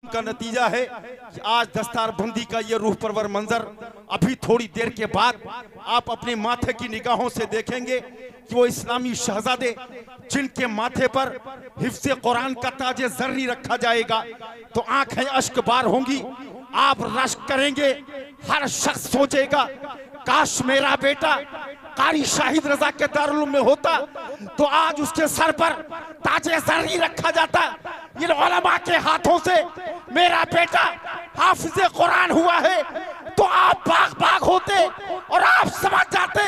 का नतीजा है कि आज दस्तारबंदी का ये रूह परवर मंजर अभी थोड़ी देर के बाद आप अपने माथे की निगाहों से देखेंगे कि वो इस्लामी शहजादे जिनके माथे पर हिफ्ज़े कुरान का ताजे ज़र्री रखा जाएगा तो आंखें अश्कबार होंगी, आप रश्क करेंगे। हर शख्स सोचेगा काश मेरा बेटा कारी शाहिद रजा के दारुल उलूम में होता तो आज उसके सर पर ताजे ज़र्री रखा जाता। इन उलमा के हाथों से मेरा बेटा हाफिज़े कुरान हुआ है तो आप बाग बाग होते और आप समझ जाते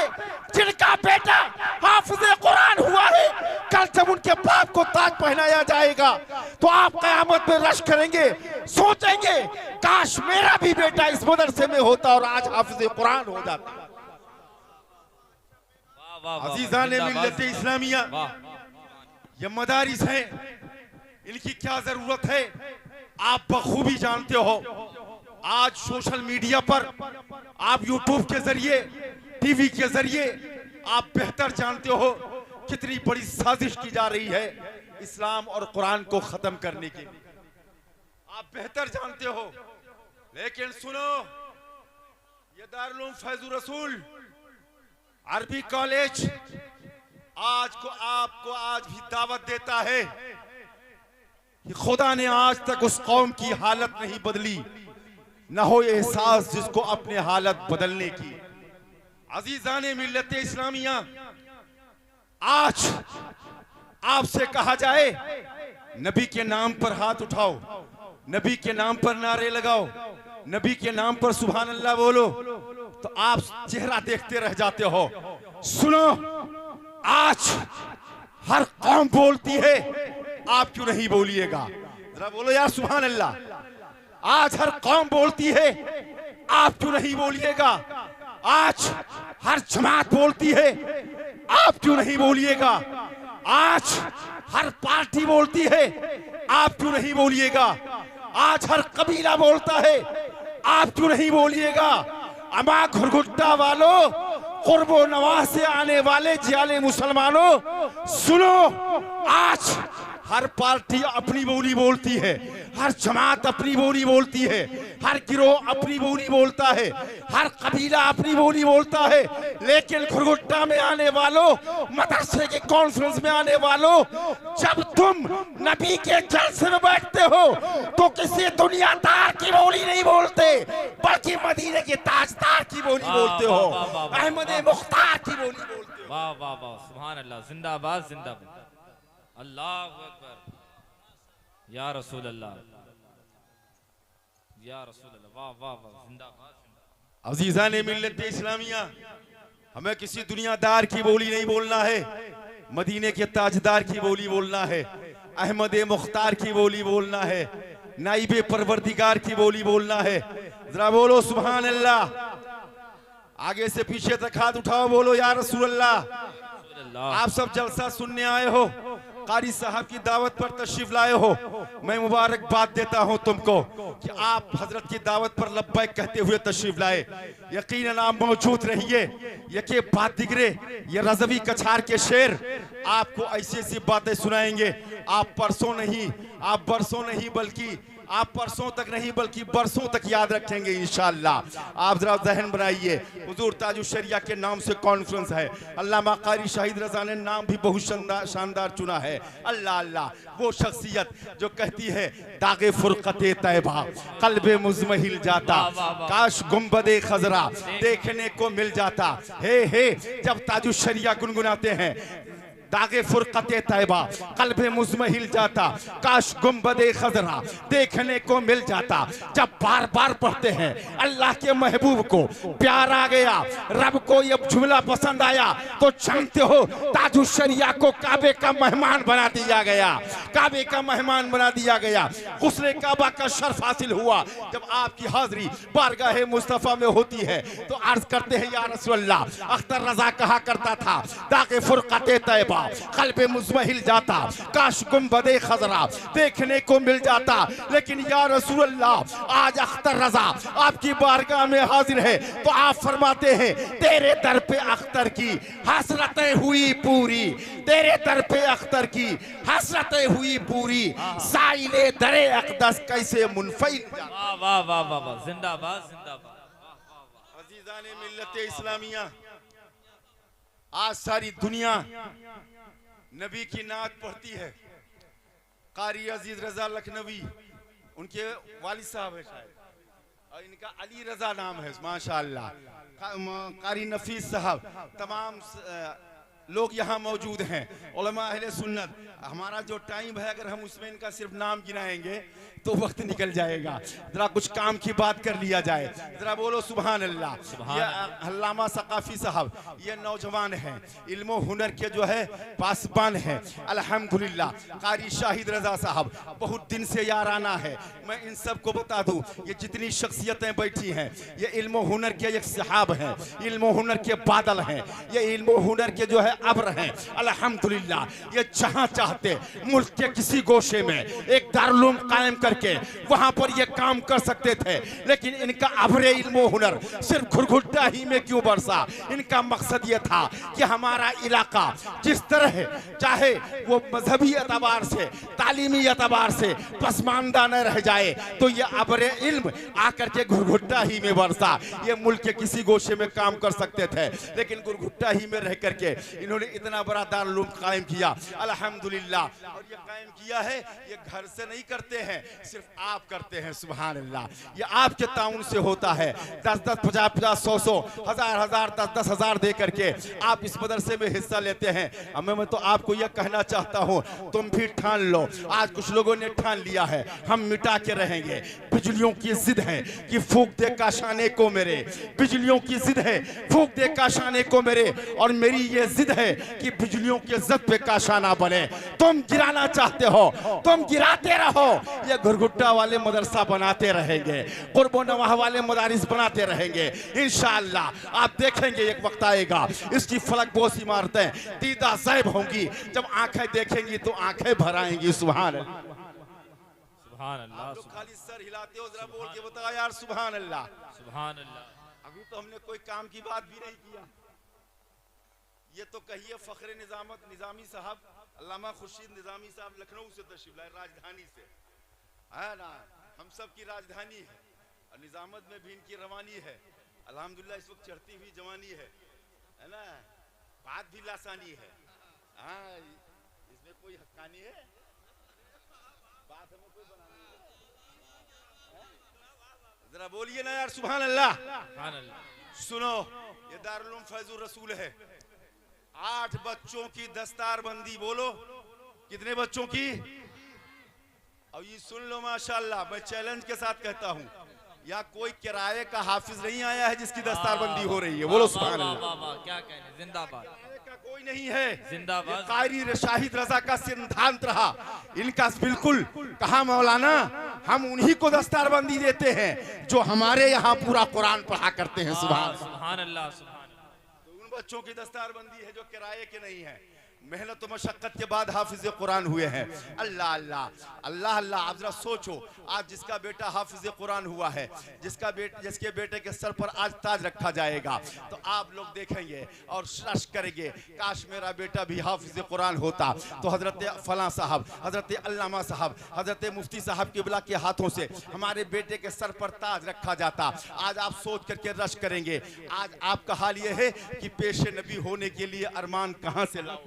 जिनका बेटा हाफिज़े कुरान हुआ है कल जब उनके बाप को ताज पहनाया जाएगा तो आप क़यामत में रश करेंगे, सोचेंगे काश मेरा भी बेटा इस मदरसे में होता और आज हाफिज़े कुरान हो जाता। अजीज़ान मिल्लत इस्लामिया, ये मदारिस हैं, इनकी क्या जरूरत है आप बखूबी जानते हो। आज सोशल मीडिया पर आप यूट्यूब के जरिए, टीवी के जरिए आप बेहतर जानते हो कितनी बड़ी साजिश की जा रही है इस्लाम और कुरान को खत्म करने की, आप बेहतर जानते हो। लेकिन सुनो, ये दारुल उलूम फैजुर रसूल अरबी कॉलेज आपको आज भी दावत देता है कि खुदा ने आज तक उस कौम की हालत नहीं बदली, न हो एहसास जिसको अपने हालत बदलने की। अजीज़ाने मिल्लत इस्लामिया, आज आपसे कहा जाए नबी के नाम पर हाथ उठाओ, नबी के नाम पर नारे लगाओ, नबी के नाम पर सुभान अल्लाह बोलो तो आप चेहरा देखते रह जाते हो। सुनो, आज हर कौम बोलती है, आप क्यों नहीं बोलिएगा? जरा बोलो यार सुभान अल्लाह। आज हर कौम बोलती है, आप क्यों नहीं बोलिएगा? आज हर जमात बोलती है, आप क्यों नहीं बोलिएगा? आज हर पार्टी बोलती है, आप क्यों नहीं बोलिएगा? आज हर कबीला बोलता है, आप क्यों नहीं बोलिएगा? अमा घुरघुट्टा वालों, कुर्बो नवाज से आने वाले जियाले मुसलमानों, सुनो, आज हर पार्टी अपनी बोली बोलती है, हर जमात अपनी बोली बोलती है, हर गिरोह अपनी बोली बोलता है, हर कबीला अपनी बोली बोलता है। लेकिन घुरघुट्टा में आने वालों, मदरसे के कॉन्फ्रेंस में आने वालों, जब तुम नबी के जलसे में बैठते हो तो किसी दुनियादार की बोली नहीं बोलते बल्कि मदीने के ताजदार की बोली बोलते हो, अहमद मुख्तार की बोली बोलते हो। वाह वाह वाह, सुभान अल्लाह, जिंदाबाद जिंदाबाद, अल्लाहु अकबर, या रसूल अल्लाह, या रसूल अल्लाह, वाह वाह वाह, जिंदाबाद। अजीज़ाने मिल्लत इस्लामिया, हमें किसी दुनियादार की बोली नहीं बोलना है, मदीने के ताजदार की बोली बोलना है, अहमद मुख्तार की बोली बोलना है, नाइबे परवरदिगार की बोली बोलना है। जरा बोलो सुभान अल्लाह। आगे से पीछे तक हाथ उठाओ, बोलो या रसूल अल्लाह। आप सब जलसा सुनने आए हो, कारी साहब की दावत पर तशरीफ लाए हो, मैं मुबारकबाद देता हूं तुमको कि आप हजरत की दावत पर लब्बैक कहते हुए तशरीफ लाए। यकीनन आप मौजूद रहिए, यके बात दिगरे, ये रज़वी कछार के शेर आपको ऐसी ऐसी बातें सुनाएंगे, आप परसों नहीं, आप बरसों नहीं, बल्कि आप परसों तक नहीं बल्कि बरसों तक याद रखेंगे इंशाअल्लाह। आप जरा जहन बनाइए, हुजूर ताजुल शरिया के नाम से कॉन्फ्रेंस है, अल्लामा कारी शाहिद रजा ने नाम भी बहुत शानदार चुना है। अल्लाह अल्लाह, वो शख्सियत जो कहती है दागे फुरकते तैबा कल्बे मुज़महिल जाता, काश गुंबदे खजरा देखने को मिल जाता। हे जब ताजुल शरिया गुनगुनाते हैं, दागे फुरकते तैबा कल्बे मुज़महिल जाता, काश गुंबदे खजरा देखने को मिल जाता। जब बार बार पढ़ते हैं अल्लाह के महबूब को प्यार आ गया, रब को ये जुमला पसंद आया तो जानते हो ताजुल शरिया को काबे का मेहमान बना दिया गया, काबे का मेहमान बना दिया गया। गुस्ले काबा का शर्फ हासिल हुआ जब आपकी हाजिरी बारगाह मुस्तफ़ा में होती है। तो अर्ज करते हैं या रसूल अल्लाह, अख्तर रजा कहा करता था दागे फुरकते तैबा कल्बे मुज़महिल जाता, काश गुंबदे खजरा देखने को मिल जाता। लेकिन या रसूल अल्लाह, आज अख्तर रजा आपकी बारगाह में हाजिर है, तो आप फरमाते हैं तेरे दर पे अख्तर की हसरतें हुई पूरी, तेरे दर पे अख्तर की हसरतें हुई पूरी, साइले दरे अक़दस कैसे मुनफ़िल। वाह वाह वाह वाह वाह, जिंदाबाद जिंदाबाद। अज़ीज़ाने मिल्लत इस्लामिया, आज सारी दुनिया नबी की नात पढ़ती है। कारी अजीज रजा लखनवी उनके वालिद साहब है शायद, और इनका अली रजा नाम है माशाअल्लाह। कारी नफीस साहब, तमाम लोग यहाँ मौजूद हैं, उलमा अहले सुन्नत। हमारा जो टाइम है, अगर हम उसमें इनका सिर्फ नाम गिनाएंगे तो वक्त निकल जाएगा। जरा कुछ काम की बात कर लिया जाए, जरा बोलो सुभान अल्लाह। ये अल्लामा सकाफी साहब, ये नौजवान हैं, इल्मो हुनर के जो है पासबान हैं अल्हम्दुलिल्लाह। कारी शाहिद रजा साहब, बहुत दिन से याराना है। मैं इन सब को बता दूं, ये जितनी शख्सियतें बैठी हैं, ये इल्मो हुनर के एक सहाब हैं, इल्मो हुनर के बादल हैं, ये इल्मो हुनर के जो है अब्र हैं अल्हम्दुलिल्लाह। ये जहां चाहते मुल्क के किसी गोशे में एक दारुल कायम करके वहां पर ये काम कर सकते थे, लेकिन इनका अब्रे इल्मो हुनर सिर्फ घुरघुट्टा ही में क्यों बरसा। इनका मकसद ये था कि हमारा इलाका जिस तरह चाहे वो मजहबी एतबार से, तालीमी एतबार से पसमानदा न रह जाए, तो ये अब्रे इल्म आकर के घुरघुट्टा ही में बरसा। ये मुल्क के किसी गोशे में काम कर सकते थे, लेकिन घुरघुट्टा ही में रह करके इन्होंने इतना बड़ा दारुल उलूम कायम किया अल्हम्दुलिल्लाह। और ये कायम किया है, ये घर से नहीं करते हैं, सिर्फ आप करते हैं सुभान अल्लाह। ये आपके ताउन से होता है। 10-10, 50-50, 100-100, 1000-1000, 10-10 हजार दे करके आप इस मदरसे में हिस्सा लेते हैं। मैं तो आपको यह कहना चाहता हूँ, तुम भी ठान लो। आज कुछ लोगों ने ठान लिया है, हम मिटा के रहेंगे। बिजलियों की जिद है कि फूंक दे काशाने को मेरे, बिजलियों की जिद है फूंक दे काशाने को मेरे, और मेरी ये जिद है कि बिजलियों के जिद पे काशाना बने। तुम गिराना चाहते हो, तुम गिराते रहो, ये घुरघुट्टा वाले मदरसा बनाते रहेंगे, कुर्बो नवाह वाले मदारिस बनाते रहेंगे। इंशाअल्लाह आप देखेंगे एक वक्त आएगा, इसकी फलक बोस इमारतें दीदा ज़ैब होंगी। जब आंखें देखेंगी तो आंखें भर आएंगी। सुभान अल्लाह, सुभान अल्लाह। आप लोग खाली सर हिलाते हो, जरा बोल के बताओ यार सुभान अल्लाह। सुभान अल्लाह। अभी तो हमने कोई काम की बात भी नहीं किया। ये तो कहिए फखरे निजामी साहब, अल्लामा खुर्शीद निजामी साहब लखनऊ से तशरीफ लाए, राजधानी से है ना, हम सब की राजधानी है, और निजामत में भी इनकी रवानी है अल्हम्दुलिल्लाह। इस वक्त चढ़ती हुई जवानी है ना, बात भी लासानी है। हाँ, इसमें कोई हक्कानी है, बात हमें कोई बनानी है। जरा बोलिए ना यार सुभान अल्लाह। सुनो, ये दारुल उलूम फैजुर रसूल है। 8 बच्चों की दस्तारबंदी, बोलो कितने बच्चों की? और ये सुन लो माशाल्लाह, मैं चैलेंज के साथ कहता हूँ, या कोई किराए का हाफिज नहीं आया है जिसकी दस्तारबंदी हो रही है। बोलो सुभान अल्लाह। क्या कहने, जिंदाबाद। का कोई नहीं है, जिंदाबाद। कारी शाहिद रजा का सिद्धांत रहा इनका, बिल्कुल कहा मौलाना, हम उन्हीं को दस्तारबंदी देते हैं जो हमारे यहाँ पूरा कुरान पढ़ा करते हैं। सुभान अल्लाह। तो उन बच्चों की दस्तारबंदी है जो किराए के नहीं है, मेहनत और मशक्कत के बाद हाफिज कुरान हुए हैं। अल्लाह अल्लाह अल्लाह अल्लाह। आप जरा सोचो, आज जिसका बेटा हाफिज कुरान हुआ है, जिसके बेटे के सर पर आज ताज रखा जाएगा, तो आप लोग देखेंगे और शर्श करेंगे, काश मेरा बेटा भी हाफिज कुरान होता, तो हजरत फलां साहब, हजरत अल्लामा साहब, हजरत मुफ्ती साहब किबला के हाथों से हमारे बेटे के सर पर ताज रखा जाता। आज आप सोच करके रश करेंगे। आज आपका हाल ये है कि पेशे नबी होने के लिए अरमान कहाँ से लाओ,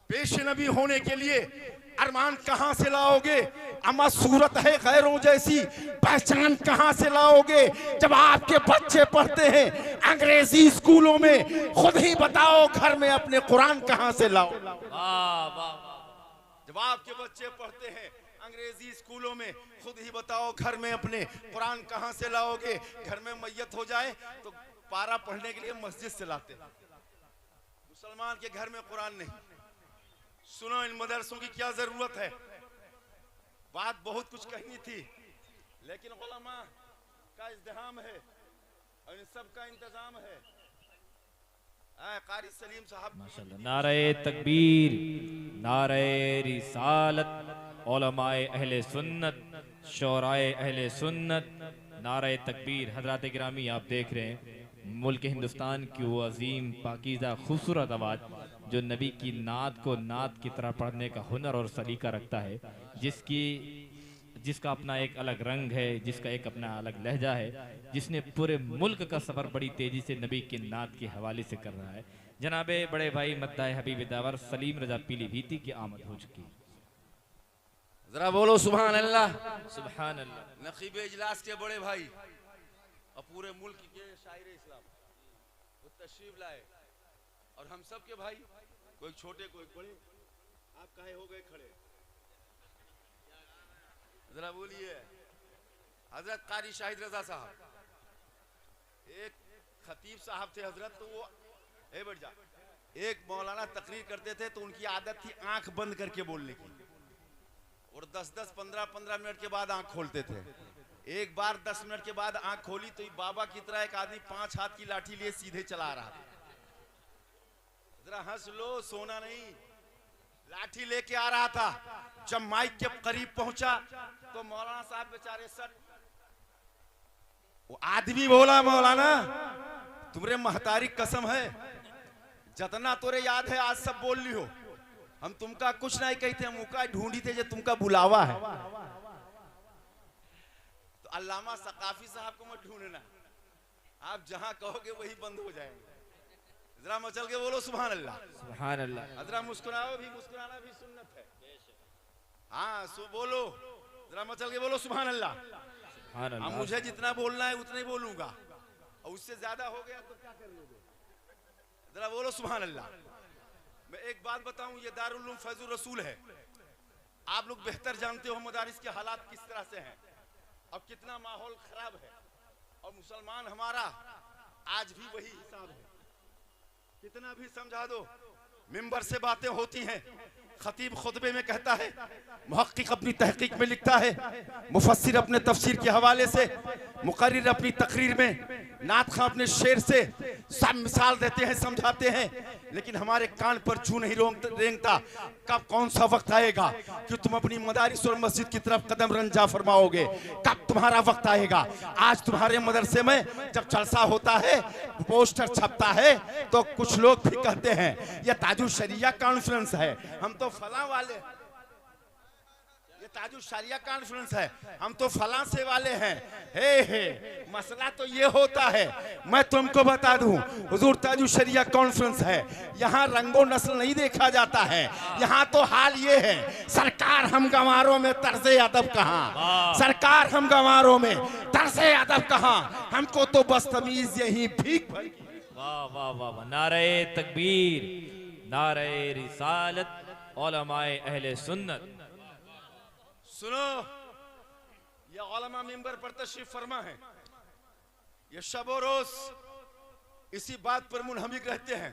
पेशे नबी होने के लिए अरमान कहां से लाओगे? अमा सूरत है गैरों जैसी, पहचान कहां से लाओगे? जब आपके बच्चे पढ़ते हैं अंग्रेजी स्कूलों में, खुद ही बताओ घर में अपने कुरान कहां से लाओ? जब आपके बच्चे पढ़ते हैं अंग्रेजी स्कूलों में, खुद ही बताओ घर में अपने कुरान कहां से लाओगे? घर में मैयत हो जाए तो पारा पढ़ने के लिए मस्जिद से लाते, मुसलमान के घर में कुरान नहीं। सुनो, इन मदरसों की क्या जरूरत है? बात बहुत कुछ कहनी थी, लेकिन उलमा का इज़्दिहाम है और इन सब का इंतजाम है। कारी सलीम साहब माशाल्लाह। नारे तकबीर, नारे रिसालत, उलमाए अहले सुन्नत, शोराए अहले सुन्नत, नारे तकबीर। हजरात गिरामी, आप देख रहे हैं मुल्क हिंदुस्तान की वो अजीम पाकीज़ा खूबसूरत आवाज़ जो नबी की नात को नात की तरह पढ़ने का हुनर और सलीका रखता है, जिसका अपना एक अलग रंग है, जिसका एक अपना अलग लहजा है, जिसने पूरे मुल्क का सफ़र बड़ी तेज़ी से नबी की नात के हवाले से कर रहा है। जनाबे बड़े भाई मद्दाए हबीब दावर सलीम रजा पीलीभीती की आमद हो चुकी है। जरा बोलो सुभान अल्लाह। सुभान अल्लाह। नकीब इजलास के बड़े भाई और पूरे मुल्क के शायर इस्लाम वो तशरीफ लाए और हम सब के भाई, कोई छोटे कोई बड़े, आप काहे हो गए खड़े? जरा बोलिए। हजरत कारी शाहिद रजा साहब, एक खतीब साहब थे हजरत, तो वो बैठ जा, एक मौलाना तकरीर करते थे तो उनकी आदत थी आंख बंद करके बोलने की, और 10-10, 15-15 मिनट के बाद आंख खोलते थे। एक बार 10 मिनट के बाद आंख खोली तो बाबा की तरह एक आदमी 5 हाथ की लाठी लिए सीधे चला रहा था। जरा हंस लो, सोना नहीं। लाठी लेके आ रहा था, जब माइक के करीब पहुंचा तो मौलाना साहब बेचारे सट, वो आदमी बोला, मौलाना तुम्हारे महतारी कसम है, जतना तोरे याद है आज सब बोल ली हो, हम तुमका कुछ नहीं कहते, मुका ढूंढी थे जो तुमका बुलावा है। तो अल्लामा सकाफी साहब को मत ढूंढना, आप जहां कहोगे वही बंद हो जाएंगे। जरा मचल के बोलो सुभान अल्लाह। सुभान अल्लाह। जरा मुस्कुराओ भी, मुस्कुराना भी सुन्नत है। हाँ बोलो, जरा मचल के बोलो सुभान अल्लाह। सुभान अल्लाह। मुझे जितना बोलना है उतना ही बोलूंगा, और उससे ज्यादा हो गया तो क्या कर लोगे? जरा बोलो सुभान अल्लाह। मैं एक बात बताऊं, ये दारुल उलूम फैजुर रसूल है। आप लोग बेहतर जानते हो मदारिस के हालात किस तरह से हैं और कितना माहौल खराब है, और मुसलमान हमारा आज भी वही हिसाब है। कितना भी समझा दो, मिंबर से बातें होती हैं, खतीब खुतबे में कहता है, मुहक्किक अपनी तहकीक में लिखता है, मुफस्सिर अपने तफसीर के हवाले से, मुकर्रिर अपनी तकरीर में, नात खां अपने शेर से सब मिसाल देते हैं, समझाते हैं, लेकिन हमारे कान पर जू नहीं रेंगता कब कौन सा वक्त आएगा कि तुम अपनी मदारिस और मस्जिद की तरफ कदम रंजा फरमाओगे, कब तुम्हारा वक्त आएगा। आज तुम्हारे मदरसे में जब जलसा होता है, पोस्टर छपता है, तो कुछ लोग भी कहते हैं ये ताजुल शरिया कॉन्फ्रेंस है, हम तो फलां वाले, ये ताजुल शरिया कॉन्फ्रेंस है, हम तो फलां से वाले हैं। हे मसला तो ये होता है, मैं तुमको बता दूं, हुजूर ताजुल शरिया कॉन्फ्रेंस है, यहाँ रंगो नस्ल नहीं देखा जाता है, यहाँ तो हाल ये है, सरकार हम गंवारों में तर्ज़े अदब कहाँ, सरकार हम गंवारों में तर्ज़े अदब कहाँ, हमको तो बदतमीज यही भीख भरी। वाह वाह वाह वाह। नारे तकबीर, नारे रिसालत, उलमाए अहले सुन्नत। सुनो, ये उलमा मिंबर पर तशरीफ फरमा है, ये शब रोज इसी बात पर मुनहमिक रहते हैं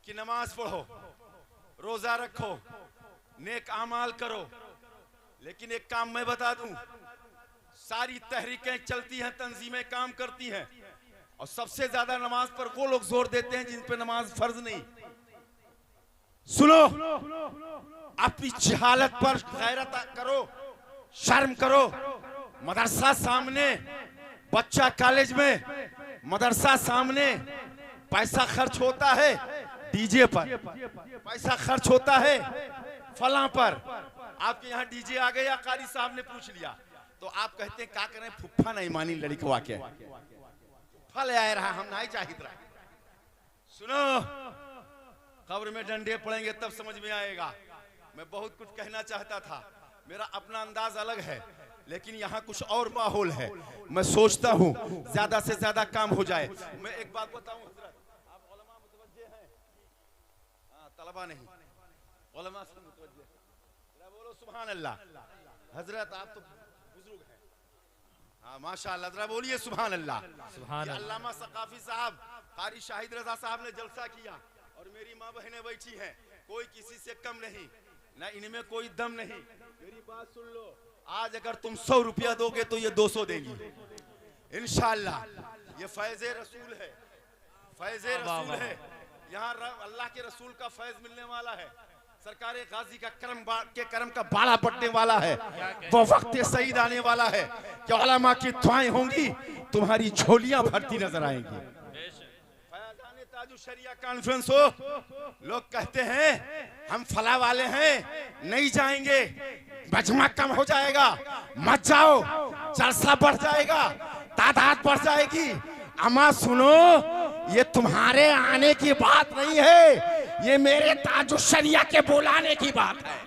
कि नमाज पढ़ो, रोजा रखो, नेक आमाल करो। लेकिन एक काम मैं बता दूं, सारी तहरीकें चलती हैं, तंजीमें काम करती हैं, और सबसे ज्यादा नमाज पर वो लोग जोर देते हैं जिन पे नमाज फर्ज नहीं। सुनो, अपनी जहालत पर गैरत करो, शर्म करो। मदरसा सामने, बच्चा कॉलेज में, मदरसा सामने, पैसा खर्च होता है डीजे पर, पैसा खर्च होता है फलां पर। आपके यहाँ डीजे आ गया, कारी साहब ने पूछ लिया, तो आप कहते हैं क्या करें, फुफ्फा नहीं मानी लड़कवा के फल आए रहा, हम नहीं चाहिए रहा। सुनो, कब्र में डंडे पड़ेंगे तब समझ में आएगा। मैं बहुत कुछ कहना चाहता था, मेरा अपना अंदाज अलग है, लेकिन यहाँ कुछ और माहौल है। मैं सोचता हूँ ज्यादा से ज्यादा काम हो जाए। मैं एक बात बताऊं हजरत, आप उलमा मुतवज्जे हैं, तलबा नहीं, उलमा से मुतवज्जे। बोलो सुभान अल्लाह। हजरत आप तो बुजुर्ग हैं, हाँ माशाअल्लाह, जरा बोलिए सुभान अल्लाह। सुभान अल्लाह। अल्लामा सकाफी साहब, कारी शाहिद रजा साहब ने जलसा किया, और मेरी माँ बहनें बैठी हैं, कोई किसी से कम नहीं, ना इनमें कोई दम नहीं। मेरी बात सुन लो, आज अगर तुम 100 रुपया दोगे तो ये 200 देंगी इंशाअल्लाह। ये फैज़े रसूल है, फैज़ रसूल है, यहाँ अल्लाह के रसूल का फैज मिलने वाला है, सरकार गाजी का करम का बाड़ा पड़ने वाला है, वो वक्त सईद आने वाला है कि उलमा की दुआएं होंगी, तुम्हारी झोलियां भरती नजर आएंगी। शरिया कॉन्फ्रेंस हो, लोग कहते हैं हम फला वाले हैं, नहीं जाएंगे, मजमा कम हो जाएगा, मत जाओ, जलसा बढ़ जाएगा, तादाद बढ़ जाएगी। अम्मा सुनो, ये तुम्हारे आने की बात नहीं है, ये मेरे ताजुशरिया के बुलाने की बात है,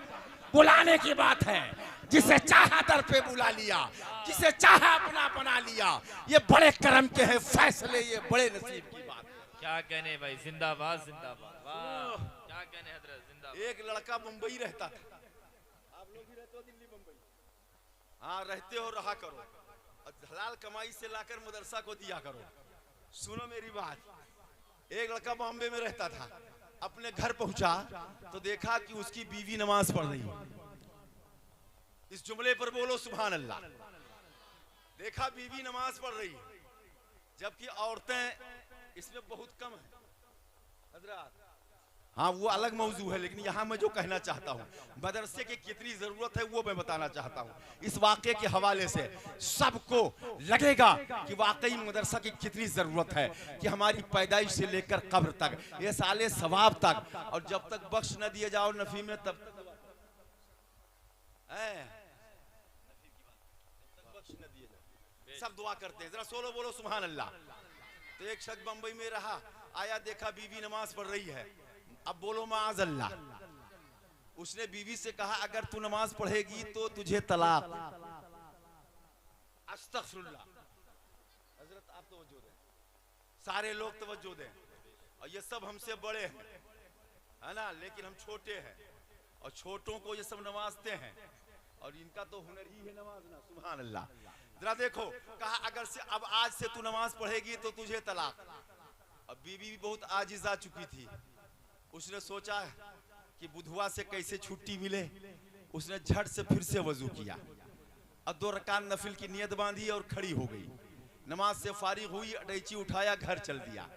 बुलाने की बात है। जिसे चाहा दर पे बुला लिया, जिसे चाहा अपना बना लिया, ये बड़े करम के हैं फैसले, ये बड़े नसीब की बात। क्या कहने भाई, जिंदाबाद जिंदाबाद, वाह क्या कहने हजरत, जिंदाबाद। एक लड़का मुंबई रहता था, आप लोग भी रहते हो दिल्ली मुंबई, हाँ रहते हो, रहा करो, हलाल कमाई से लाकर मदरसा को दिया करो। सुनो मेरी बात, एक लड़का बॉम्बे में रहता था, अपने घर पहुंचा तो देखा कि उसकी बीवी नमाज पढ़ रही। इस जुमले पर बोलो सुभान अल्लाह। देखा बीवी नमाज पढ़ रही, जबकि औरतें इसमें बहुत कम है हजरात। हाँ वो अलग मौजू है, लेकिन यहाँ मैं जो कहना चाहता हूँ, मदरसे की कितनी जरूरत है वो मैं बताना चाहता हूँ। इस वाक़े के हवाले से सबको लगेगा कि वाकई मदरसा की कितनी जरूरत है, कि हमारी पैदाइश से लेकर कब्र तक, ये साले सवाब तक, और जब तक बख्श न दिए जाओ नफी में तब तक बख्श न दिए जाओ, सब दुआ करते हैं। जरा सोलो बोलो सुभान अल्लाह। तो एक शख्स बंबई में रहा, आया देखा बीवी नमाज पढ़ रही है, अब बोलो माज़ अल्लाह। उसने बीवी से कहा अगर तू नमाज पढ़ेगी तो तुझे तलाक। अस्तगफिरुल्लाह। हजरत आप तवज्जो दें, सारे लोग तवज्जो दें, और ये सब हमसे बड़े हैं, है ना, लेकिन हम छोटे हैं, और छोटों को ये सब नवाजते हैं, और इनका तो हुनर ही है नमाजना। सुभान अल्लाह। जरा देखो, कहा अगर से अब आज से तू नमाज पढ़ेगी तो तुझे तलाक। अब बीवी भी बहुत आजिज आ चुकी थी, उसने सोचा कि बुधवा से कैसे छुट्टी मिले, उसने झट से फिर से वजू किया, अब 2 रकात नफिल की नियत बांधी और खड़ी हो गई। नमाज से फारिग हुई, अटैची उठाया, घर चल दिया।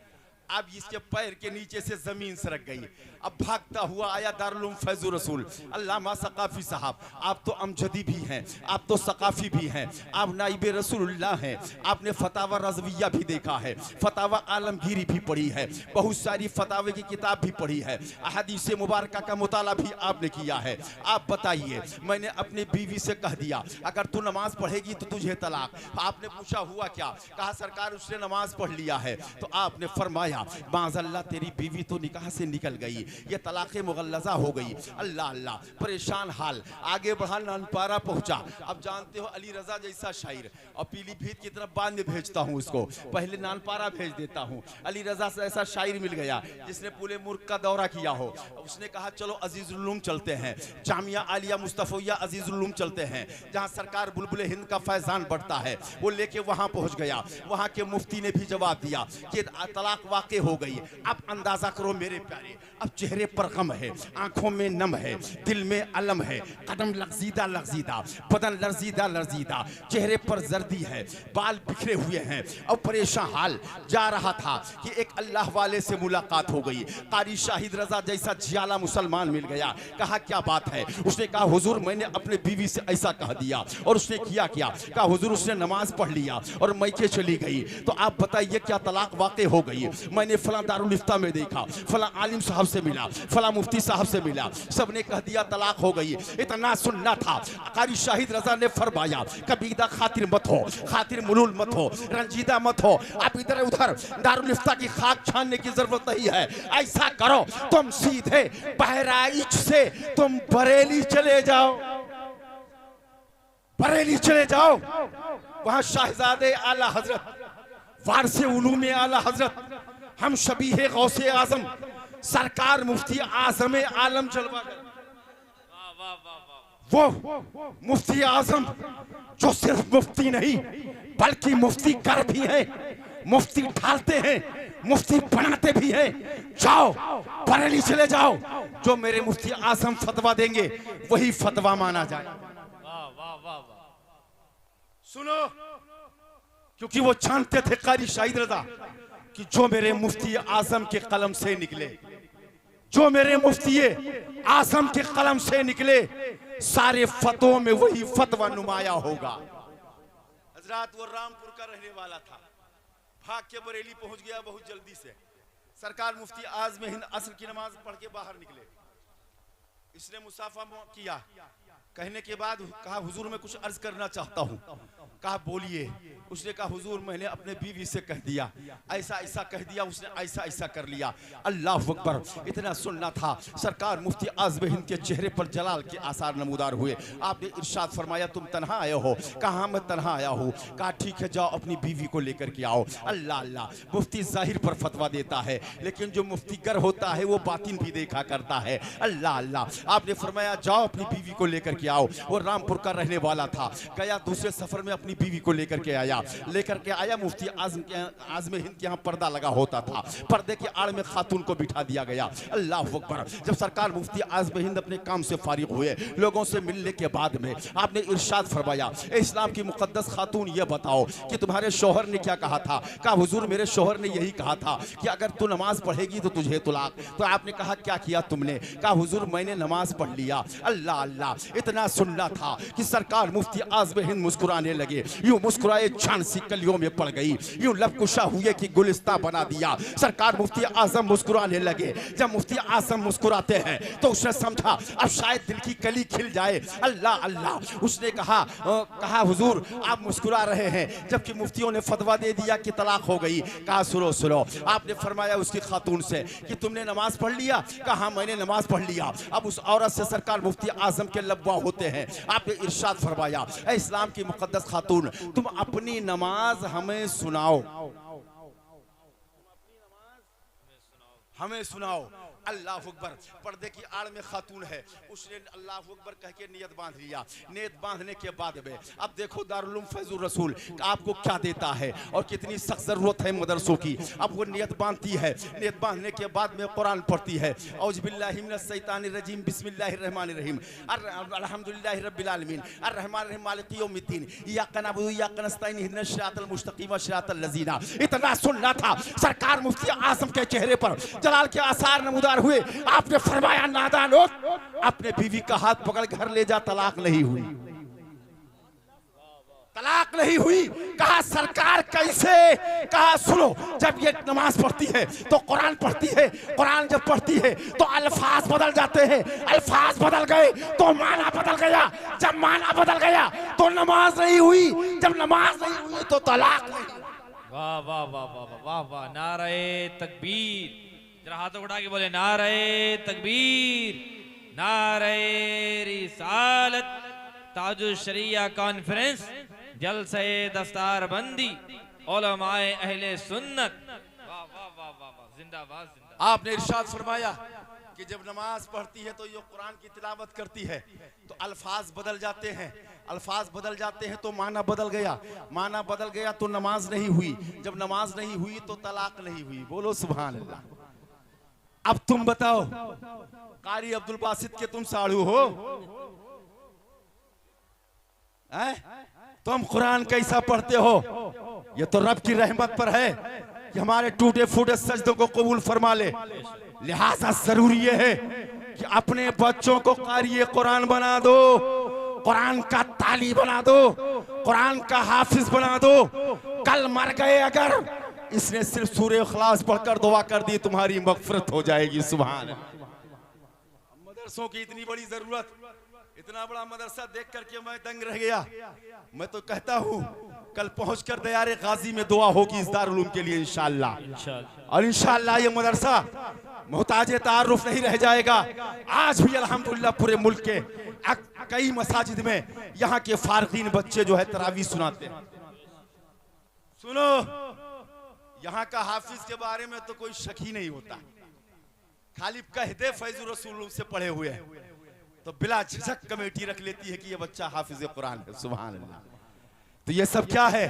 अब इसके पैर के नीचे से जमीन सरक गई। अब भागता हुआ आया दारुल उलूम फैजुर रसूल अल्लामा सकाफी साहब, आप तो अमजदी भी हैं, आप तो सकाफी भी हैं, आप नाइबे रसूलुल्लाह हैं, आपने फतावा रज़विया भी देखा है, फतावा आलमगीरी भी पढ़ी है, बहुत सारी फतावे की किताब भी पढ़ी है, अहादीस मुबारका का मुताला भी आपने किया है। आप बताइए, मैंने अपनी बीवी से कह दिया अगर तू नमाज पढ़ेगी तो तुझे तलाक। आपने पूछा हुआ क्या? कहा सरकार उसने नमाज पढ़ लिया है। तो आपने फरमाया माज़अल्लाह तेरी बीवी तो निकाह से निकल गई, ये तलाक़े मुग़ल्लज़ा हो गई। अल्लाह अल्लाह, परेशान हाल, आगे बढ़ा नानपारा पहुंचा। अब जानते हो अली रज़ा जैसा शायर, और पीलीभीत की तरफ बाद में भेजता हूँ उसको, पहले नानपारा भेज देता हूँ। अली रज़ा से ऐसा शायर मिल गया जिसने पूरे मुल्क का दौरा किया हो। उसने कहा चलो अजीज़ुल उलूम चलते हैं, जामिया आलिया मुस्तफ़िया अजीज़ुल उलूम चलते हैं, जहाँ सरकार बुलबुल हिंद का फैज़ान बढ़ता है। वो लेके वहाँ पहुँच गया। वहाँ के मुफ्ती ने भी जवाब दिया कि तलाक वाक़े हो गई। अब अंदाजा करो मेरे प्यारे, अब चेहरे पर गम है, आंखों में नम है, दिल में अलम है, कदम लर्जीदा लर्जीदा, बदन लर्जीदा लर्जीदा, चेहरे पर जर्दी है, बाल बिखरे हुए हैं, और परेशान हाल। जा रहा था कि एक अल्लाह वाले से मुलाकात हो गई। कारी शाहिद रजा जैसा जियाला मुसलमान मिल गया। कहा क्या बात है? उसने कहा हुजूर मैंने अपने बीवी से ऐसा कह दिया। और उसने किया क्या? कहा हुजूर उसने नमाज पढ़ लिया और मैके चली गई। तो आप बताइए क्या तलाक वाक़े हो गई? मैंने फला दारुल इफ्ता में देखा, फला आलिम साहब से मिला, फला मुफ्ती साहब से मिला, सबने कह दिया तलाक हो गई। इतना सुनना था। कारी शाहिद रजा ने फरमाया कबीदा खातिर मत हो, खातिर मुलूल मत हो, रंजीदा मत हो। आप इधर उधर दारुल इफ्ता की खाक छानने की जरूरत नहीं है। ऐसा करो तुम सीधे बहराइच से तुम बरेली चले जाओ, बरेली चले जाओ। वहां शाहजादे आला हजरत, वारसे उलूम आला हजरत, हम शबीह गौसे आजम सरकार मुफ्ती आजम आलम जलवा गए। वो मुफ्ती आजम जो सिर्फ मुफ्ती नहीं बल्कि मुफ्ती कर भी है, मुफ्ती ढालते हैं, मुफ्ती बनाते भी हैं। जाओ बरेली चले जाओ, जो मेरे मुफ्ती आजम फतवा देंगे वही फतवा माना जाए। वाह वाह वाह वाह। सुनो क्योंकि वो जानते थे कारी शाहिद रजा कि जो मेरे मुफ्ती आजम के कलम से निकले, जो मेरे मुफ्ती आजम के कलम से निकले, सारे फतों में वही फतवा नुमाया होगा। हजरात वो रामपुर का रहने वाला था, भाग के बरेली पहुंच गया बहुत जल्दी से। सरकार मुफ्ती आजम हिंद असर की नमाज पढ़ के बाहर निकले। इसने मुसाफा किया, कहने के बाद कहा हुजूर मैं कुछ अर्ज करना चाहता हूँ। कहा बोलिए। उसने कहा हुजूर मैंने अपने बीवी से कह दिया, ऐसा ऐसा कह दिया, उसने ऐसा ऐसा कर लिया। अल्लाह अकबर। इतना सुनना था। सरकार मुफ्ती आज़म हिंद के चेहरे पर जलाल के आसार नमूदार हुए। आपने इरशाद फरमाया तुम तन्हा आए हो? कहा मैं तन्हा आया हूँ। कहा ठीक है जाओ अपनी बीवी को लेकर के आओ। अल्लाह अल्लाह। मुफ्ती जाहिर पर फतवा देता है, लेकिन जो मुफ्ती गर होता है वो बातिन भी देखा करता है। अल्लाह अल्लाह। आपने फरमाया जाओ अपनी बीवी को लेकर के आओ। वो रामपुर का रहने वाला था, गया दूसरे सफर में अपनी बीवी को लेकर के आया। मुफ्ती आज़म हिंद के यहाँ पर्दा लगा होता था, पर्दे के आड़ में खातून को बिठा दिया गया। अल्लाह अकबर। जब सरकार मुफ्ती आज़म हिंद अपने काम से फारिग हुए, लोगों से मिलने के बाद में आपने इरशाद फरमाया इस्लाम की मुकद्दस खातून ये बताओ कि तुम्हारे शौहर ने क्या कहा था? कहा हुजूर मेरे शौहर ने यही कहा था कि अगर तू नमाज पढ़ेगी तो तुझे तुलाक। तो आपने कहा क्या किया तुमने? कहा हुजूर मैंने नमाज पढ़ लिया। अल्लाह अल्लाह। इतना सुनना था कि सरकार मुफ्ती आज़म हिंद मुस्कुराने लगे। यूं मुस्कुराए जान सी कलियों में पड़ गई, यूं लबकुशा हुए कि गुलिस्ता बना दिया। सरकार मुफ्ती आज़म मुस्कुराने लगे। जब मुफ्ती आज़म मुस्कुराते हैं तो उसने समझा अब शायद दिल की कली खिल जाए। अल्लाह अल्लाह। उसने कहा हुजूर आप मुस्कुरा रहे हैं जबकि मुफ्तियों ने फतवा दे दिया कि तलाक हो गई। कहा सुनो सुनो। आपने फरमाया उसकी खातून से कि तुमने नमाज पढ़ लिया? कहा मैंने नमाज पढ़ लिया। अब उस औरत से सरकार मुफ्ती आज़म के लब्बा होते हैं। आपने इरशाद फरमाया ऐ इस्लाम की मुकद्दस खातून तुम अपनी नमाज हमें सुनाओ, हमें सुनाओ। अल्लाह अकबर। पर्दे की आड़ में खातून है, उसने अल्लाह अकबर कह के नियत बांध लिया। नियत बांधने के बाद में अब देखो दारुल उलूम फैजुर रसूल आपको क्या देता है और कितनी सख्त जरूरत है मदरसों की। अब वो नियत बांधती है, नियत बांधने के बाद में कुरान पढ़ती है औज़ बिल्लाहि मिनश शैतानिर रजीम बिस्मिल्लाहिर रहमानिर रहीम अल्हम्दुलिल्लाहि रब्बिल आलमीन अर्रहमानिर रहीम मालिकि यौमिद्दीन इय्याका नअबुदु व इय्याका नस्तईन इहदिनस सिरातल मुस्तकीम सिरातल लज़ीना। इतना सुनना था। सरकार मुफ्ती आज़म के चेहरे पर जलाल के आसार नमूदार हुए। आपने फरमाया नादानो अपने बीवी का हाथ पकड़ घर ले जा, तलाक नहीं हुई, तलाक नहीं हुई। कहा सरकार कैसे? कहा सुनो जब ये नमाज पढ़ती है तो कुरान पढ़ती है, कुरान जब पढ़ती है तो अल्फाज बदल जाते हैं, अल्फाज बदल गए तो माना बदल गया, जब माना बदल गया तो नमाज नहीं हुई, जब नमाज नहीं हुई तो तलाक नहीं। वाह वाह वाह वाह वाह वाह। नारे तकबीर। जरा हाथों उठा के बोले नारे तकबीर, नारे रिसालत। ताजुश शरिया कॉन्फ्रेंस, जलसे दस्तार बंदी, उलमाए अहले सुन्नत। वाह वाह वाह वाह वाह। जिंदाबाद जिंदाबाद। आपने इरशाद फरमाया कि जब नमाज पढ़ती है तो ये कुरान की तिलावत करती है तो अल्फाज बदल जाते हैं, अल्फाज बदल जाते हैं तो माना बदल गया, माना बदल गया तो नमाज नहीं हुई, जब नमाज नहीं हुई तो तलाक नहीं हुई। बोलो सुभान अल्लाह। अब तुम बताओ कारी अब्दुल बासित के तुम साड़ू हो? तुम कुरान कैसा पढ़ते हो? ये तो रब की रहमत पर है कि हमारे टूटे फूटे सजदों को कबूल फरमा ले। लिहाजा जरूरी ये है कि अपने बच्चों को कारी कुरान बना दो, कुरान का ताली बना दो, कुरान का हाफिज बना दो। कल मर गए अगर इसने सिर्फ सूरह इखलास पढ़कर दुआ कर दी तुम्हारी मगफिरत हो जाएगी। सुभान। मदरसों की इतनी बड़ी जरूरत, इतना बड़ा मदरसा देख करके मैं दंग रह गया। मैं तो कहता हूँ कल पहुंचकर दयारे गाजी में दुआ होगी इस दारुल उलूम के लिए इंशाअल्लाह। और इंशाअल्लाह ये मदरसा मोहताजे तारुफ नहीं रह जाएगा। आज भी अल्हम्दुलिल्लाह पूरे मुल्क के कई मसाजिद में यहाँ के फारगीन बच्चे जो है तरावी सुनाते हैं। सुनो यहाँ का हाफिज के बारे में तो कोई शक ही नहीं होता, खाली कह दे फैजुर रसूल से पढ़े हुए हैं तो बिला झिझक कमेटी रख लेती है कि ये बच्चा हाफिज कुरान है। सुभान अल्लाह। तो ये सब क्या है?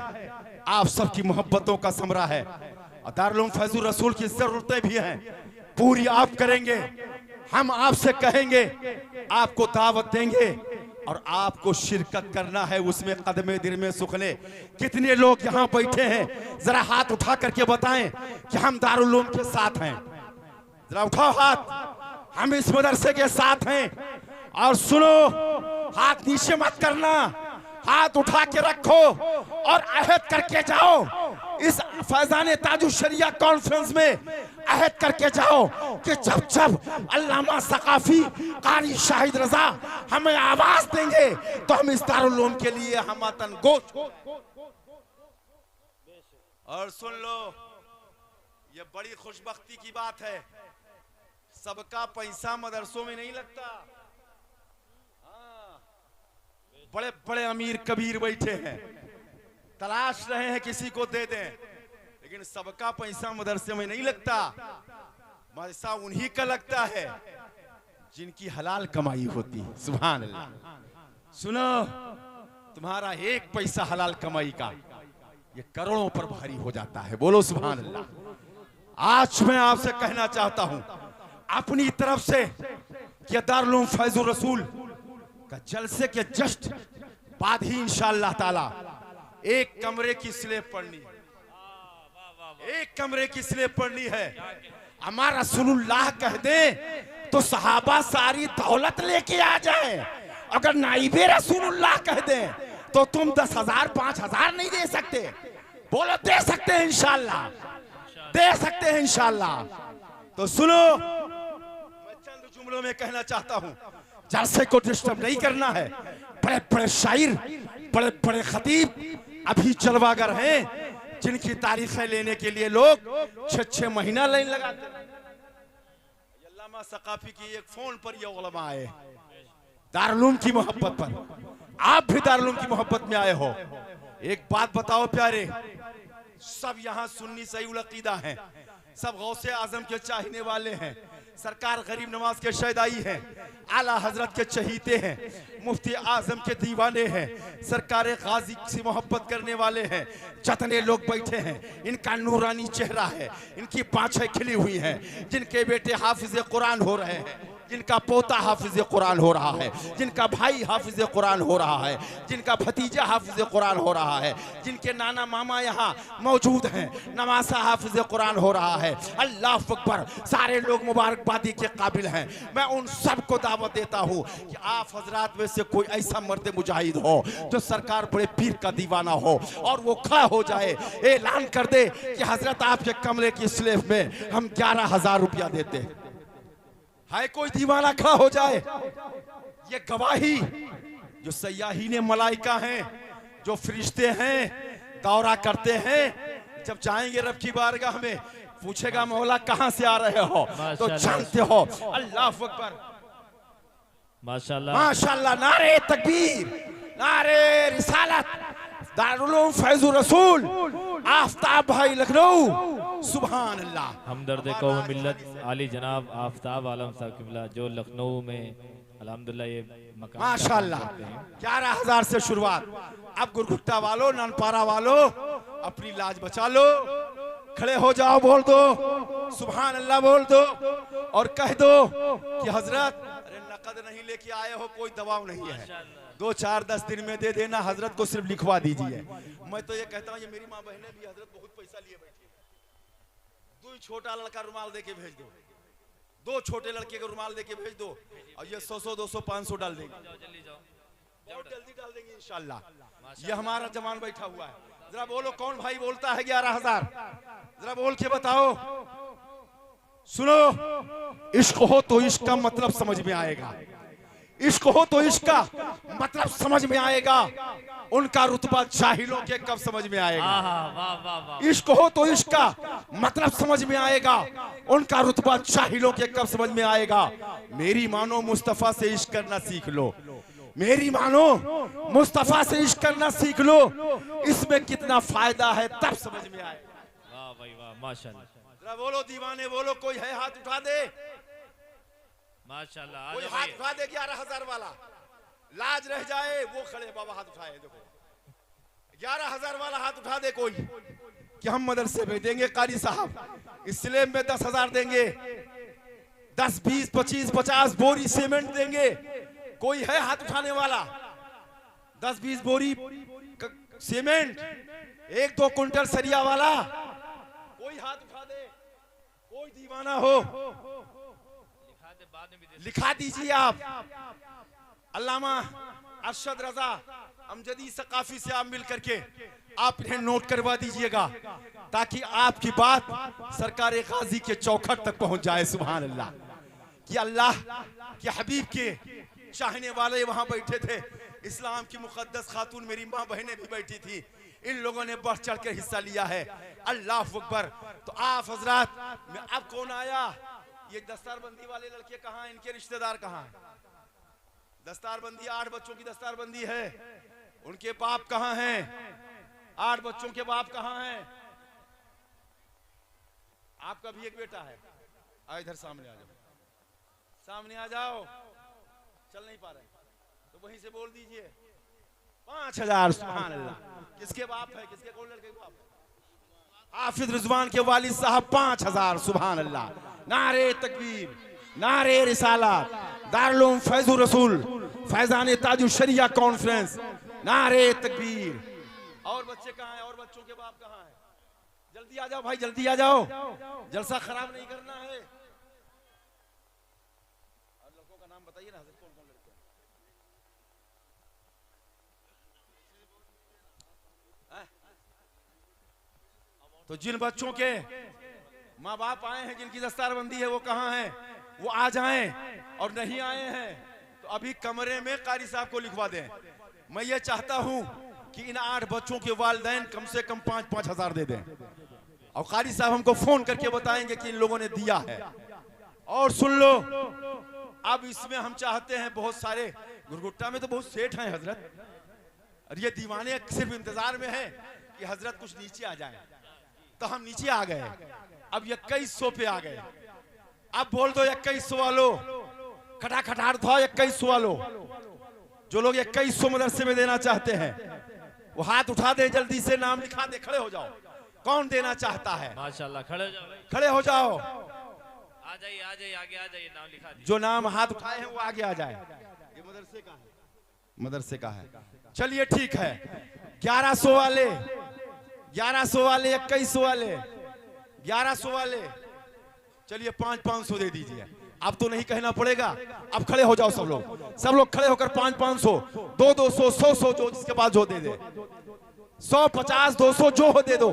आप सबकी मोहब्बतों का समरा है। दारुल उलूम फैजुर रसूल की जरूरतें भी हैं, पूरी आप करेंगे। हम आपसे कहेंगे, आपको दावत देंगे और आपको शिरकत करना है उसमें कदमे दिल में सुखने। कितने लोग यहाँ बैठे हैं, जरा हाथ उठा करके बताएं कि हम दारुल उलूम के साथ हैं। जरा उठाओ हाथ, हम इस मदरसे के साथ हैं। और सुनो, हाथ नीचे मत करना, हाथ उठा के रखो और अहद करके जाओ। इस फैजान ताजुल शरिया कॉन्फ्रेंस में अहद करके जाओ कि जब जब अल्लामा सकाफी, कारी शाहिद रजा हमें आवाज देंगे तो हम इस दारुल उलूम के लिए हमतन गोश। और सुन लो, ये बड़ी खुशबख्ती की बात है, सबका पैसा मदरसों में नहीं लगता। बड़े बड़े अमीर कबीर बैठे हैं, तलाश रहे हैं किसी को दे दें, लेकिन सबका पैसा मदरसे में नहीं लगता। मदरसा उन्हीं का लगता है जिनकी हलाल कमाई होती है। सुभान अल्लाह। सुनो, तुम्हारा एक पैसा हलाल कमाई का ये करोड़ों पर भारी हो जाता है। बोलो सुभान अल्लाह। आज मैं आपसे कहना चाहता हूं अपनी तरफ से कि दारुल उलूम फैजुर रसूल का जलसे के जस्ट बाद ही इंशाअल्लाह ताला एक कमरे की स्लेब पढ़नी है, एक कमरे की स्लेब पढ़नी है। हमारा रसूलुल्लाह कह दे तो सहाबा सारी दौलत लेके आ जाए, अगर नाइबे रसूलुल्लाह कह दे तो तुम 10,000 5,000 नहीं दे सकते। बोलो दे सकते हैं इंशाअल्लाह, दे सकते हैं इंशाअल्लाह। तो सुनो, मैं चंद जुमलों में कहना चाहता हूं, जलसे को डिस्टर्ब नहीं करना है। बड़े बड़े शायर, बड़े बड़े खतीब अभी जलवागर हैं जिनकी तारीखें लेने के लिए लोग 6-6 महीना लाइन लगाते हैं। अल्लामा सकाफी की एक फोन पर ये उलमा आए दारुल उलूम की मोहब्बत पर। आप भी दारुल उलूम की मोहब्बत में आए हो। एक बात बताओ प्यारे, सब यहाँ सुन्नी सही उल अकीदा हैं, सब गौसे आजम के चाहने वाले हैं, सरकार गरीब नवाज के शहदाई हैं, आला हजरत के चहीते हैं, मुफ्ती आजम के दीवाने हैं, सरकार गाजी से मोहब्बत करने वाले हैं। जितने लोग बैठे हैं इनका नूरानी चेहरा है, इनकी बाँछें खिली हुई हैं, जिनके बेटे हाफिज कुरान हो रहे हैं, जिनका पोता हाफिज कुरान हो रहा है, जिनका भाई हाफिज कुरान हो रहा है, जिनका भतीजा हाफिज कुरान हो रहा है, जिनके नाना मामा यहाँ मौजूद हैं, नवासा हाफिज कुरान हो रहा है। अल्लाह अकबर, सारे लोग मुबारकबादी के काबिल हैं। मैं उन सब को दावत देता हूँ कि आप हजरात में से कोई ऐसा मर्द मुजाहिद हो जो सरकार बड़े पीर का दीवाना हो और वो खड़ा हो जाए, ऐलान कर दे कि हजरत आपके कमरे की स्लेब में हम 11,000 रुपया देते हैं। है कोई दीवाना खड़ा हो जाए। ये गवाही जो सयाहीने मलाइका हैं, जो फरिश्ते हैं, दौरा करते हैं, जब जाएंगे रब की बारगाह में पूछेगा मौला कहां से आ रहे हो तो जानते हो। अल्लाह अकबर, माशाल्लाह माशाल्लाह। नारे तकबीर, नारे रिसालत, दारुल उलूम फैजुर रसूल, आफ्ताब भाई लखनऊ। सुभान अल्लाह। हमदर्द कौम मिल्लत आली जनाब आफ्ताब आलम साहब किबला जो लखनऊ में अल्हम्दुलिल्लाह ये मकाम माशाल्लाह 11,000 से शुरुआत। अब गुरगुट्टा वालों, ननपारा वालों अपनी लाज बचा लो, खड़े हो जाओ, बोल दो सुभान अल्लाह, बोल दो और कह दो कि हजरत अरे नकद नहीं लेके आए हो, कोई दबाव नहीं है, 2-4-10 दिन में दे देना, हजरत को सिर्फ लिखवा दीजिए। मैं तो ये कहता हूँ, ये मेरी माँ बहनें भी हजरत बहुत पैसा लिए बैठी, 2 छोटा लड़का रुमाल दे के भेज दो, 2 छोटे लड़के का रुमाल दे के भेज दो और ये 100, 200, 500 डाल देंगे, बहुत जल्दी डाल देंगे इंशाल्लाह। ये हमारा जवान बैठा हुआ है। जरा बोलो कौन भाई बोलता है 11,000, जरा बोल के बताओ। सुनो, इश्क हो तो इश्क का मतलब समझ में आएगा, इश्क हो तो इश्क का मतलब समझ में आएगा। उनका रुतबा जाहिलों के कब समझ में आएगा? इश्क हो तो इश्क का मतलब समझ में आएगा, उनका रुतबा जाहिलों के कब समझ में आएगा। मेरी मानो मुस्तफा से इश्क करना सीख लो, मेरी मानो मुस्तफा से इश्क करना सीख लो, इसमें कितना फायदा है तब समझ में आएगा। वाह भाई वाह, माशाल्लाह। जरा बोलो दीवाने, बोलो कोई है हाथ उठा दे, माशाल्लाह। कोई हाथ उठा दे 11,000 वाला, लाज रह जाए वो खड़े बाबा हाथ उठाए, देखो 11,000 वाला हाथ उठा दे कोई कि हम मदरसे में देंगे कारी साहब, इसलिए में 10,000 देंगे, 10, 20, 25, 50 बोरी सीमेंट देंगे, कोई है हाथ उठाने वाला? 10-20 बोरी सीमेंट, 1-2 कुंटल सरिया वाला, कोई हाथ उठा दे। कोई दीवाना हो लिखा दीजिए आप। अल्लामा अरशद रजा अमजदी सकाफी से आप मिल करके आप इन्हें नोट करवा दीजिएगा, ताकि आपकी बात सरकार गाजी के चौखट तक पहुंच जाए। सुभान अल्लाह। कि अल्लाह के हबीब के चाहने वाले वहां बैठे थे, इस्लाम की मुकद्दस खातून मेरी माँ बहनें भी बैठी थी, इन लोगों ने बढ़ चढ़ कर हिस्सा लिया है। अल्लाह अकबर। तो आप हजरात में अब कौन आया? ये दस्तारबंदी वाले लड़के कहाँ हैं? इनके रिश्तेदार कहाँ हैं? दस्तारबंदी 8 बच्चों की दस्तारबंदी है, उनके बाप कहाँ हैं? 8 बच्चों के बाप कहाँ हैं? आपका भी एक बेटा है। आ इधर सामने आ जाओ, सामने आ जाओ। चल नहीं पा रहे तो वहीं से बोल दीजिए। 5000। सुभान अल्लाह। किसके बाप है? किसके कौन लड़के के बाप है? हाफिज रिजवान के वालिद साहब 5000। सुभान अल्लाह। नारे तकबीर, नारे रिसालत, दारुल फैजुर रसूल, फैजान ताजुल शरिया कॉन्फ्रेंस, नारे तकबीर। और बच्चे कहाँ हैं? और बच्चों के बाप कहाँ हैं? जल्दी आ जाओ भाई, जल्दी आ जाओ, जलसा खराब नहीं करना है। और लड़कों का नाम बताइए ना, कौन कौन लड़के हैं? तो जिन बच्चों के माँ बाप आए हैं, जिनकी दस्तारबंदी है, वो कहाँ हैं? वो आ जाएं। और नहीं आए हैं तो अभी कमरे में कारी साहब को लिखवा दें। मैं ये चाहता हूं कि इन 8 बच्चों के वालिदैन कम से कम 5-5 हजार दे दें, और कारी साहब हमको फोन करके बताएंगे कि इन लोगों ने दिया है। और सुन लो, अब इसमें हम चाहते हैं, बहुत सारे गुरगुट्टा में तो बहुत सेठ हैं हजरत, और ये दीवाने सिर्फ इंतजार में है कि हजरत कुछ नीचे आ जाए। तो हम नीचे आ गए, अब 2100 पे आ गए। अब बोल दो 2100 वालों, खटाखटाट था 2100 वालों। जो लोग 2100 मदरसे में देना चाहते हैं वो हाथ उठा दे, जल्दी से नाम लिखा दे। खड़े हो जाओ, कौन देना चाहता है? माशाल्लाह, खड़े हो जाओ भाई, खड़े हो जाओ। आ जाइए, आ जाइए, आगे आ जाइए, नाम लिखा दीजिए। जो नाम हाथ उठाए हैं वो आगे आ जाए। ये मदरसे का है, मदरसे का है। चलिए ठीक है। 1100 वाले, 1100 वाले, 2100 वाले, 1100 वाले, चलिए 5-500 दे दीजिए। अब तो नहीं कहना पड़ेगा। अब खड़े हो जाओ सब लोग, सब लोग खड़े होकर 5-500, 200, 100, जो जिसके पास जो दे दे, 150, 200 जो हो दे दो।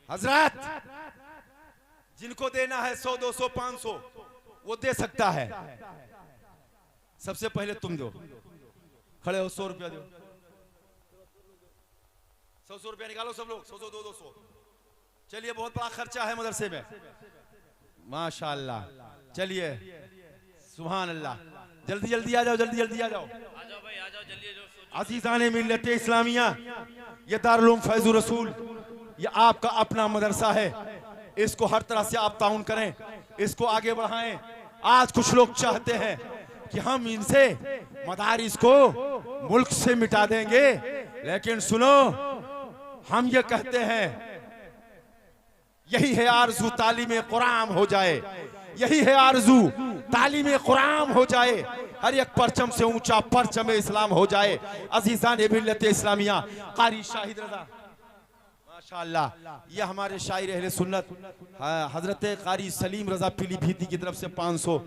हजरत जिनको देना है 100, 200, 500 वो दे सकता है। सबसे पहले तुम दो, खड़े हो, 100 रुपया दो। 100 रुपया निकालो सब लोग, 100, 200। चलिए, बहुत बड़ा खर्चा है मदरसे में, माशाअल्लाह। चलिए, सुभान अल्लाह। जल्दी जल्दी आ जाओ, जल्दी जल्दी आ जाओ, आ जाओ भाई, आ जाओ जल्दी। अज़ीज़ाने मिल्लत इस्लामिया, ये दारुल फैजुर रसूल, ये आपका अपना मदरसा है। इसको हर तरह से आप ताउन करें, इसको आगे बढ़ाएं। आज कुछ लोग चाहते हैं कि हम इनसे मदारिस को मुल्क से मिटा देंगे, लेकिन सुनो, हम ये कहते हैं, यही है आरज़ू तालीम कुरान हो जाए, यही है आरज़ू तालीम कुरान हो जाए, हर एक परचम से ऊंचा परचम इस्लाम हो जाए। अज़ीज़ान मिल्लत इस्लामिया, कारी शाहिद रज़ा, माशाअल्लाह, ये हमारे शायर अहले सुन्नत हजरत कारी सलीम रज़ा पीलीभीती की तरफ से 500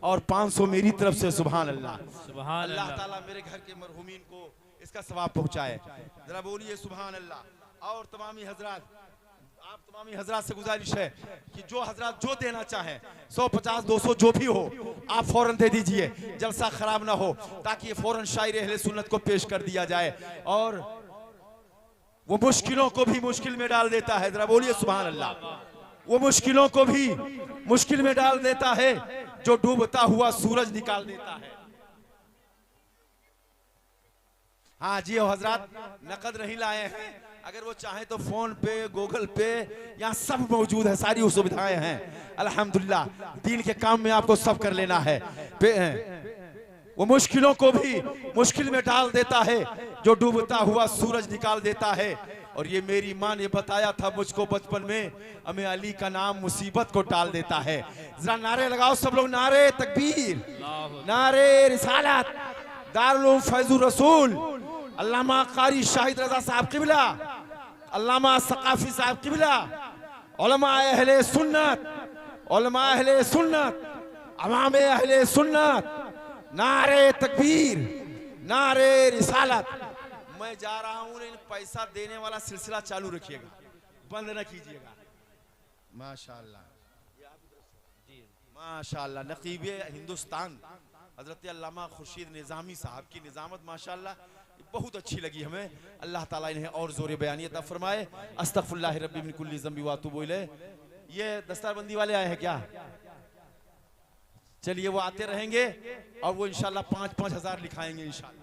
और 500 मेरी तरफ से। सुभान अल्लाह। सुभान अल्लाह अल्लाह। ताला मेरे घर के मरहूमीन को इसका सवाब पहुंचाए। जरा बोलिए सुभान अल्लाह। और तमामी हजरात, आप तमामी हजरात से गुजारिश है कि जो हजरात जो देना चाहें, 150, 200 जो भी हो, आप फौरन दे दीजिए, जलसा खराब ना हो, ताकि ये फौरन शायर अहले सुन्नत को पेश कर दिया जाए। और वो मुश्किलों को भी मुश्किल में डाल देता है। जरा बोलिए सुभान अल्लाह। वो मुश्किलों को भी मुश्किल में डाल देता है, जो डूबता हुआ सूरज निकाल देता है। हाँ जी, हजरात नकद नहीं लाए हैं, अगर वो चाहे तो फोन पे, गूगल पे, यहाँ सब मौजूद है, सारी सुविधाएं हैं अल्हम्दुलिल्लाह। दीन के काम में आपको सब कर लेना है। वो मुश्किलों को भी मुश्किल में डाल देता है, जो डूबता हुआ सूरज निकाल देता है। और ये मेरी माँ ने बताया था मुझको बचपन में, हमें अली का नाम मुसीबत को टाल देता है। जरा नारे लगाओ सब लोग, नारे तकबीर, नारे रिसालत, दारुल उलूम फैजुर रसूल, अल्लामा कारी शाहिद रजा साहब किबला, अल्लामा सकाफी साहब किबला, उलमा अहले सुन्नत, उलमा अहले सुन्नत, अवाम अहले सुन्नत, नारे तकबीर, नारे रिसालत। मैं जा रहा हूं, लेकिन पैसा देने वाला सिलसिला चालू रखिएगा, बंद न कीजिएगा। माशाअल्लाह माशाअल्लाह। नकीब हिंदुस्तान हजरत अल्लामा खुर्शीद निज़ामी साहब की निज़ामत माशाअल्लाह बहुत अच्छी लगी हमें। अल्लाह ताला इन्हें और ज़ोर बयानी अता फरमाए। अस्तगफिरुल्लाह रब्बी मिन कुल्ली ज़ंबी व अतूबु इलैह। ये दस्तारबंदी वाले आए हैं क्या? चलिए वो आते रहेंगे और वो इंशाअल्लाह 5-5 हज़ार लिखाएंगे इंशाअल्लाह।